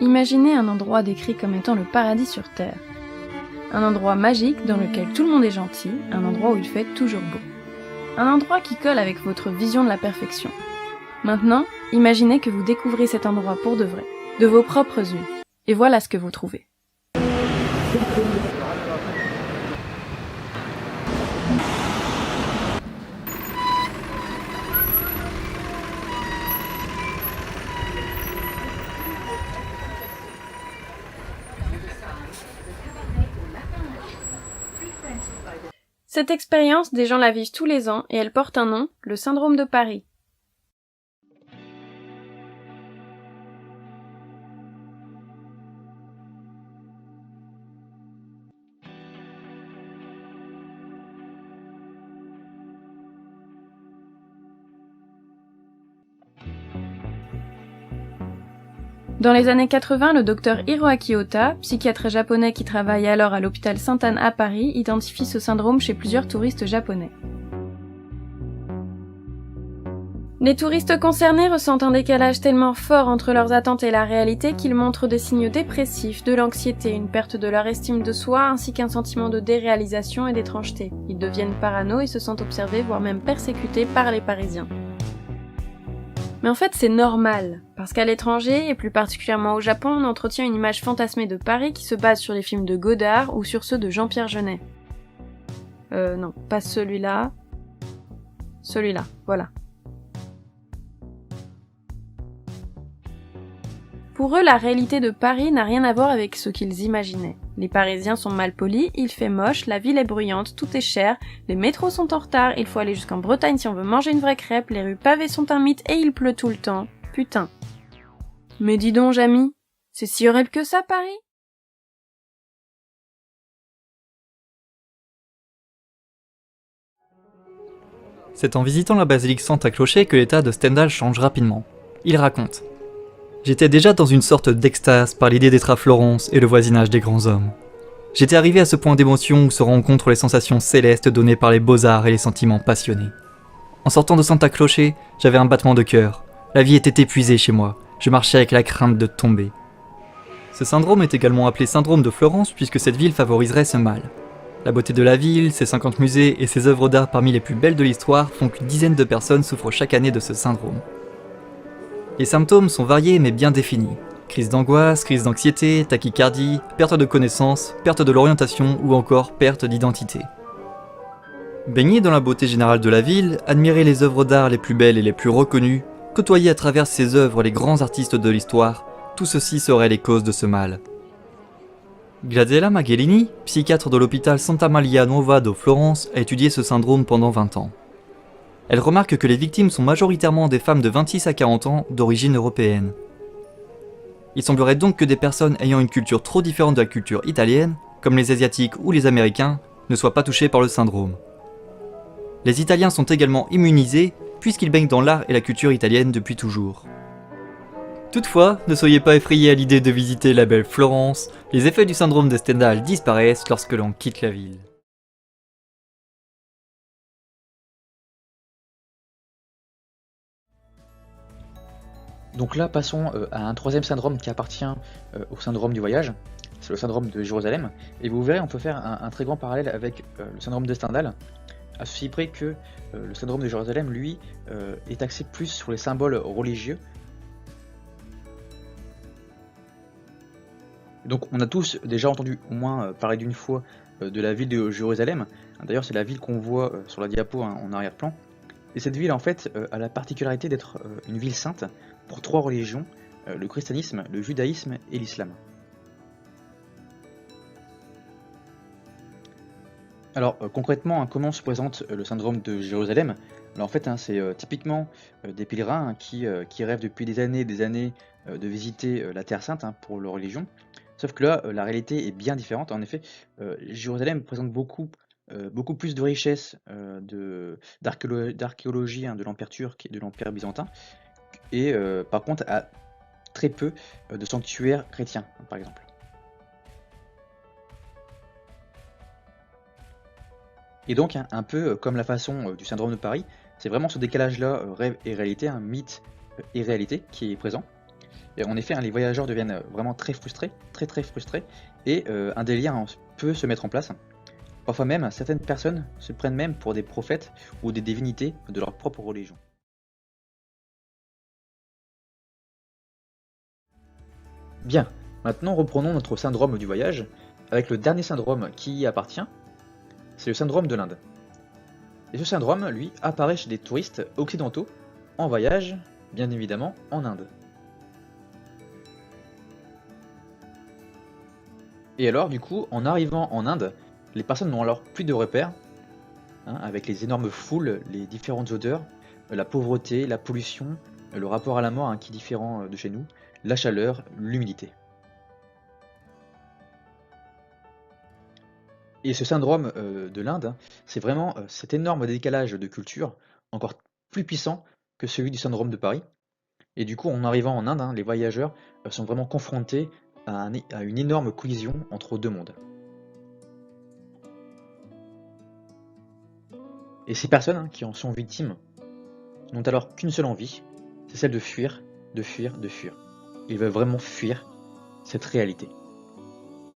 Imaginez un endroit décrit comme étant le paradis sur Terre. Un endroit magique dans lequel tout le monde est gentil, un endroit où il fait toujours beau. Un endroit qui colle avec votre vision de la perfection. Maintenant, imaginez que vous découvrez cet endroit pour de vrai, de vos propres yeux. Et voilà ce que vous trouvez. Cette expérience, des gens la vivent tous les ans et elle porte un nom, le syndrome de Paris. Dans les années 80, le docteur Hiroaki Ota, psychiatre japonais qui travaille alors à l'hôpital Sainte-Anne à Paris, identifie ce syndrome chez plusieurs touristes japonais. Les touristes concernés ressentent un décalage tellement fort entre leurs attentes et la réalité qu'ils montrent des signes dépressifs, de l'anxiété, une perte de leur estime de soi, ainsi qu'un sentiment de déréalisation et d'étrangeté. Ils deviennent parano et se sentent observés, voire même persécutés par les Parisiens. Mais en fait, c'est normal, parce qu'à l'étranger, et plus particulièrement au Japon, on entretient une image fantasmée de Paris qui se base sur les films de Godard ou sur ceux de Jean-Pierre Jeunet. Non, pas celui-là. Celui-là, voilà. Pour eux, la réalité de Paris n'a rien à voir avec ce qu'ils imaginaient. Les Parisiens sont mal polis, il fait moche, la ville est bruyante, tout est cher, les métros sont en retard, il faut aller jusqu'en Bretagne si on veut manger une vraie crêpe, les rues pavées sont un mythe et il pleut tout le temps. Putain. Mais dis donc, Jamy, c'est si horrible que ça, Paris ? C'est en visitant la basilique Santa Croce que l'état de Stendhal change rapidement. Il raconte. J'étais déjà dans une sorte d'extase par l'idée d'être à Florence et le voisinage des grands hommes. J'étais arrivé à ce point d'émotion où se rencontrent les sensations célestes données par les beaux-arts et les sentiments passionnés. En sortant de Santa Croce, j'avais un battement de cœur. La vie était épuisée chez moi. Je marchais avec la crainte de tomber. Ce syndrome est également appelé syndrome de Florence puisque cette ville favoriserait ce mal. La beauté de la ville, ses 50 musées et ses œuvres d'art parmi les plus belles de l'histoire font qu'une dizaine de personnes souffrent chaque année de ce syndrome. Les symptômes sont variés mais bien définis. Crise d'angoisse, crise d'anxiété, tachycardie, perte de connaissance, perte de l'orientation ou encore perte d'identité. Baigner dans la beauté générale de la ville, admirer les œuvres d'art les plus belles et les plus reconnues, côtoyer à travers ces œuvres les grands artistes de l'histoire, tout ceci serait les causes de ce mal. Graziella Magellini, psychiatre de l'hôpital Santa Maria Nuova de Florence, a étudié ce syndrome pendant 20 ans. Elle remarque que les victimes sont majoritairement des femmes de 26 à 40 ans d'origine européenne. Il semblerait donc que des personnes ayant une culture trop différente de la culture italienne, comme les Asiatiques ou les Américains, ne soient pas touchées par le syndrome. Les Italiens sont également immunisés, puisqu'ils baignent dans l'art et la culture italienne depuis toujours. Toutefois, ne soyez pas effrayés à l'idée de visiter la belle Florence, les effets du syndrome de Stendhal disparaissent lorsque l'on quitte la ville. Donc là, passons à un troisième syndrome qui appartient au syndrome du voyage, c'est le syndrome de Jérusalem, et vous verrez, on peut faire un très grand parallèle avec le syndrome de Stendhal, à ceci près que le syndrome de Jérusalem, lui, est axé plus sur les symboles religieux. Donc on a tous déjà entendu au moins parler d'une fois de la ville de Jérusalem. D'ailleurs c'est la ville qu'on voit sur la diapo en arrière-plan. Et cette ville en fait a la particularité d'être une ville sainte pour trois religions, le christianisme, le judaïsme et l'islam. Alors concrètement, comment se présente le syndrome de Jérusalem? Alors en fait c'est typiquement des pèlerins qui rêvent depuis des années de visiter la Terre Sainte pour leur religion. Sauf que là, la réalité est bien différente. En effet, Jérusalem présente beaucoup plus de richesses d'archéologie de l'Empire turc et de l'Empire byzantin, et par contre a très peu de sanctuaires chrétiens, par exemple. Et donc, un peu comme la façon du syndrome de Paris, c'est vraiment ce décalage-là, rêve et réalité, un mythe et réalité qui est présent. Et en effet, hein, les voyageurs deviennent vraiment très frustrés, très très frustrés, et un délire hein, peut se mettre en place. Parfois même, certaines personnes se prennent même pour des prophètes ou des divinités de leur propre religion. Bien, maintenant reprenons notre syndrome du voyage, avec le dernier syndrome qui y appartient, c'est le syndrome de l'Inde. Et ce syndrome, lui, apparaît chez des touristes occidentaux en voyage, bien évidemment, en Inde. Et alors, du coup, en arrivant en Inde, les personnes n'ont alors plus de repères, hein, avec les énormes foules, les différentes odeurs, la pauvreté, la pollution, le rapport à la mort hein, qui est différent de chez nous, la chaleur, l'humidité. Et ce syndrome de l'Inde, hein, c'est vraiment cet énorme décalage de culture, encore plus puissant que celui du syndrome de Paris. Et du coup, en arrivant en Inde, hein, les voyageurs sont vraiment confrontés à une énorme collision entre deux mondes. Et ces personnes hein, qui en sont victimes n'ont alors qu'une seule envie, c'est celle de fuir, de fuir, de fuir. Ils veulent vraiment fuir cette réalité.